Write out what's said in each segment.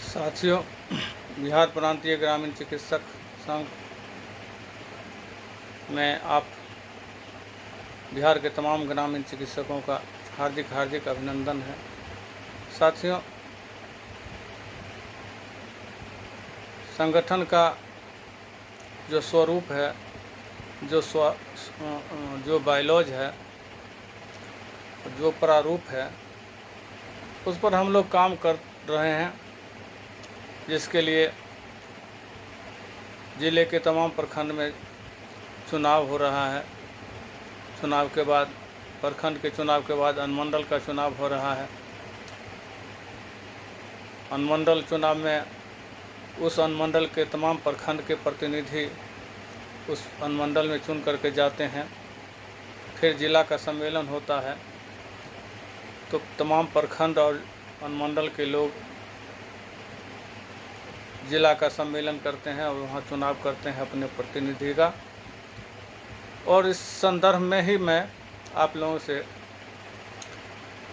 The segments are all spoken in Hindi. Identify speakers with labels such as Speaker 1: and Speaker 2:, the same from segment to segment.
Speaker 1: साथियों, बिहार प्रांतीय ग्रामीण चिकित्सक संघ में आप बिहार के तमाम ग्रामीण चिकित्सकों का हार्दिक अभिनंदन है। साथियों, संगठन का जो स्वरूप है, जो बायलॉज है, जो प्रारूप है, उस पर हम लोग काम कर रहे हैं, जिसके लिए ज़िले के तमाम प्रखंड में चुनाव हो रहा है। चुनाव के बाद, प्रखंड के चुनाव के बाद अनुमंडल का चुनाव हो रहा है। अनुमंडल चुनाव में उस अनुमंडल के तमाम प्रखंड के प्रतिनिधि उस अनुमंडल में चुन करके जाते हैं। फिर जिला का सम्मेलन होता है, तो तमाम प्रखंड और अनुमंडल के लोग जिला का सम्मेलन करते हैं और वहाँ चुनाव करते हैं अपने प्रतिनिधि का। और इस संदर्भ में ही मैं आप लोगों से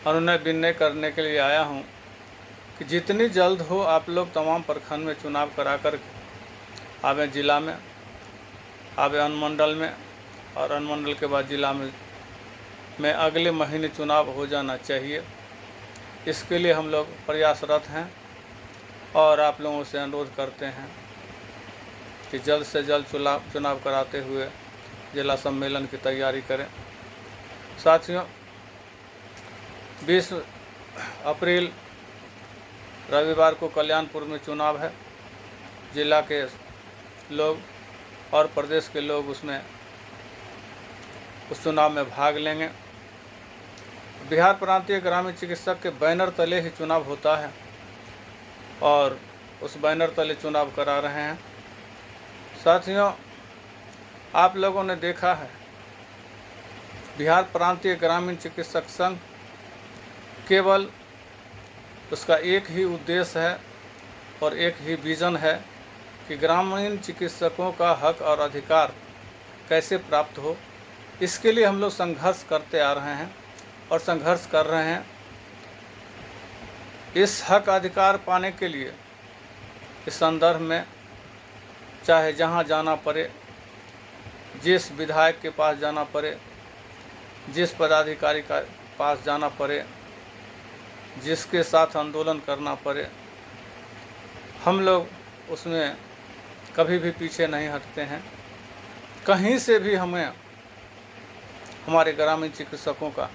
Speaker 1: अनुनय विनय करने के लिए आया हूँ कि जितनी जल्द हो आप लोग तमाम प्रखंड में चुनाव करा कर आवें, जिला में आवें, अनुमंडल में, और अनुमंडल के बाद जिला में अगले महीने चुनाव हो जाना चाहिए। इसके लिए हम लोग प्रयासरत हैं और आप लोगों से अनुरोध करते हैं कि जल्द से जल्द चुनाव कराते हुए जिला सम्मेलन की तैयारी करें। साथियों, 20 अप्रैल रविवार को कल्याणपुर में चुनाव है। जिला के लोग और प्रदेश के लोग उस चुनाव में भाग लेंगे। बिहार प्रांतीय ग्रामीण चिकित्सक के बैनर तले ही चुनाव होता है और उस बैनर तले चुनाव करा रहे हैं। साथियों, आप लोगों ने देखा है, बिहार प्रांतीय ग्रामीण चिकित्सक संघ केवल उसका एक ही उद्देश्य है और एक ही विज़न है कि ग्रामीण चिकित्सकों का हक और अधिकार कैसे प्राप्त हो। इसके लिए हम लोग संघर्ष करते आ रहे हैं और संघर्ष कर रहे हैं। इस हक अधिकार पाने के लिए इस संदर्भ में चाहे जहां जाना पड़े, जिस विधायक के पास जाना पड़े, जिस पदाधिकारी के पास जाना पड़े, जिसके साथ आंदोलन करना पड़े, हम लोग उसमें कभी भी पीछे नहीं हटते हैं। कहीं से भी हमें हमारे ग्रामीण चिकित्सकों का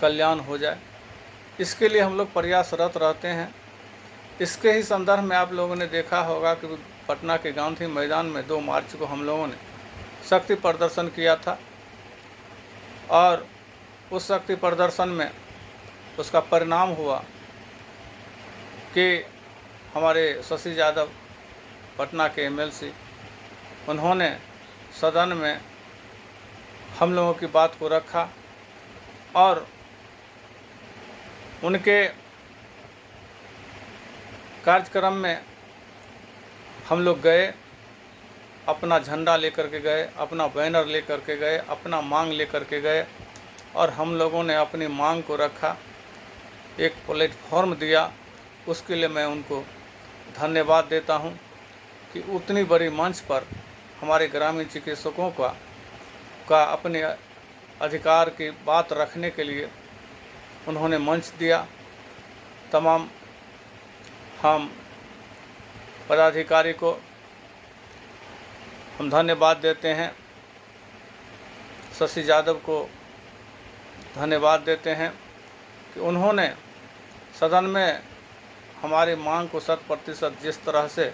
Speaker 1: कल्याण हो जाए, इसके लिए हम लोग प्रयासरत रहते हैं। इसके ही संदर्भ में आप लोगों ने देखा होगा कि पटना के गांधी मैदान में 2 मार्च को हम लोगों ने शक्ति प्रदर्शन किया था और उस शक्ति प्रदर्शन में उसका परिणाम हुआ कि हमारे शशि यादव, पटना के एमएलसी, उन्होंने सदन में हम लोगों की बात को रखा और उनके कार्यक्रम में हम लोग गए, अपना झंडा लेकर के गए, अपना बैनर लेकर के गए, अपना मांग लेकर के गए और हम लोगों ने अपनी मांग को रखा, एक प्लेटफॉर्म दिया। उसके लिए मैं उनको धन्यवाद देता हूं कि उतनी बड़ी मंच पर हमारे ग्रामीण चिकित्सकों का अपने अधिकार की बात रखने के लिए उन्होंने मंच दिया। तमाम हम पदाधिकारी को हम धन्यवाद देते हैं, शशि यादव को धन्यवाद देते हैं कि उन्होंने सदन में हमारी मांग को 100% जिस तरह से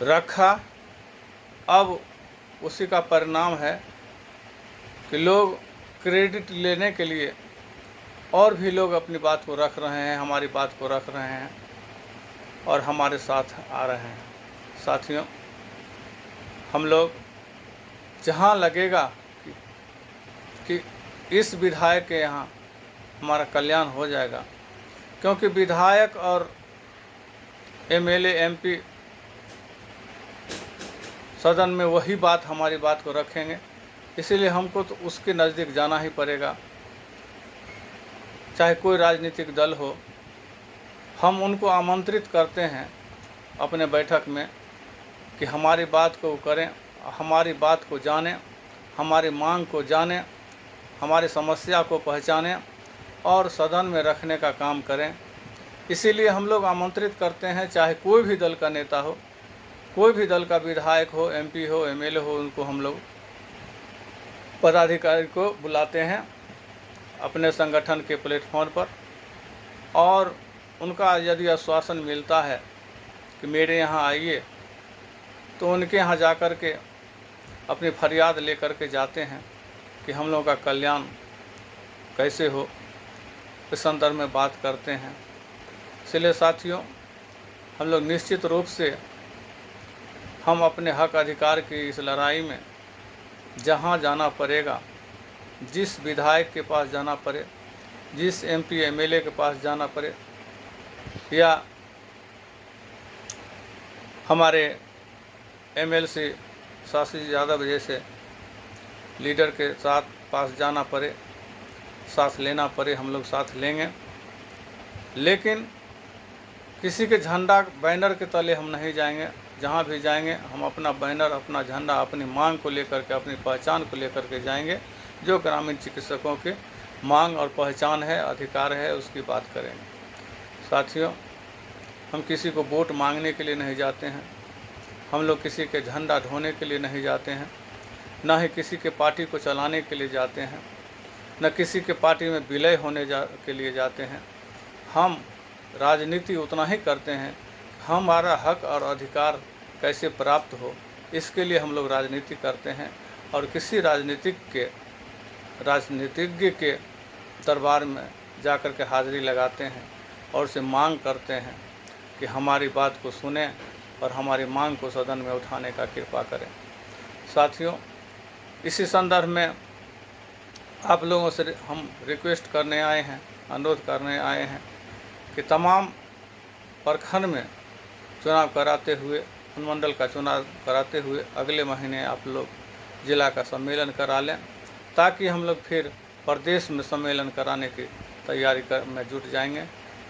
Speaker 1: रखा, अब उसी का परिणाम है कि लोग क्रेडिट लेने के लिए और भी लोग अपनी बात को रख रहे हैं, हमारी बात को रख रहे हैं और हमारे साथ आ रहे हैं। साथियों, हम लोग जहां लगेगा कि इस विधायक के यहाँ हमारा कल्याण हो जाएगा, क्योंकि विधायक और एमएलए एमपी सदन में वही बात, हमारी बात को रखेंगे, इसीलिए हमको तो उसके नज़दीक जाना ही पड़ेगा। चाहे कोई राजनीतिक दल हो, हम उनको आमंत्रित करते हैं अपने बैठक में कि हमारी बात को करें, हमारी बात को जानें, हमारी मांग को जानें, हमारी समस्या को पहचानें और सदन में रखने का काम करें। इसीलिए हम लोग आमंत्रित करते हैं, चाहे कोई भी दल का नेता हो, कोई भी दल का विधायक हो, एमपी हो, एमएलए हो, उनको हम लोग पदाधिकारी को बुलाते हैं अपने संगठन के प्लेटफॉर्म पर, और उनका यदि आश्वासन मिलता है कि मेरे यहाँ आइए, तो उनके यहाँ जाकर के अपनी फरियाद लेकर के जाते हैं कि हम लोगों का कल्याण कैसे हो, इस संदर्भ में बात करते हैं। इसलिए साथियों, हम लोग निश्चित रूप से हम अपने हक अधिकार की इस लड़ाई में जहाँ जाना पड़ेगा, जिस विधायक के पास जाना पड़े, जिस एमपी एमएलए के पास जाना पड़े, या हमारे एमएलसी शशि यादव जैसे लीडर के साथ पास जाना पड़े, साथ लेना पड़े, हम लोग साथ लेंगे। लेकिन किसी के झंडा बैनर के तले हम नहीं जाएंगे। जहाँ भी जाएंगे हम अपना बैनर, अपना झंडा, अपनी मांग को लेकर के, अपनी पहचान को लेकर के जाएंगे। जो ग्रामीण चिकित्सकों के मांग और पहचान है, अधिकार है, उसकी बात करेंगे। साथियों, हम किसी को वोट मांगने के लिए नहीं जाते हैं, हम लोग किसी के झंडा ढोने के लिए नहीं जाते हैं, न ही किसी के पार्टी को चलाने के लिए जाते हैं, न किसी के पार्टी में विलय होने के लिए जाते हैं। हम राजनीति उतना ही करते हैं, हमारा हक और अधिकार कैसे प्राप्त हो, इसके लिए हम लोग राजनीति करते हैं। और किसी राजनीतिज्ञ के दरबार में जाकर के हाजिरी लगाते हैं और उसे मांग करते हैं कि हमारी बात को सुने और हमारी मांग को सदन में उठाने का कृपा करें। साथियों, इसी संदर्भ में आप लोगों से हम रिक्वेस्ट करने आए हैं, अनुरोध करने आए हैं कि तमाम प्रखंड में चुनाव कराते हुए, अनुमंडल का चुनाव कराते हुए अगले महीने आप लोग जिला का सम्मेलन करा लें, ताकि हम लोग फिर प्रदेश में सम्मेलन कराने की तैयारी में जुट जाएंगे।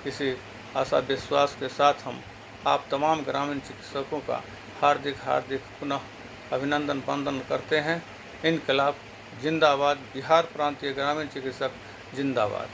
Speaker 1: इसी आशा विश्वास के साथ हम आप तमाम ग्रामीण चिकित्सकों का हार्दिक पुनः अभिनंदन वंदन करते हैं। इनकलाब जिंदाबाद, बिहार प्रांतीय ग्रामीण चिकित्सक जिंदाबाद।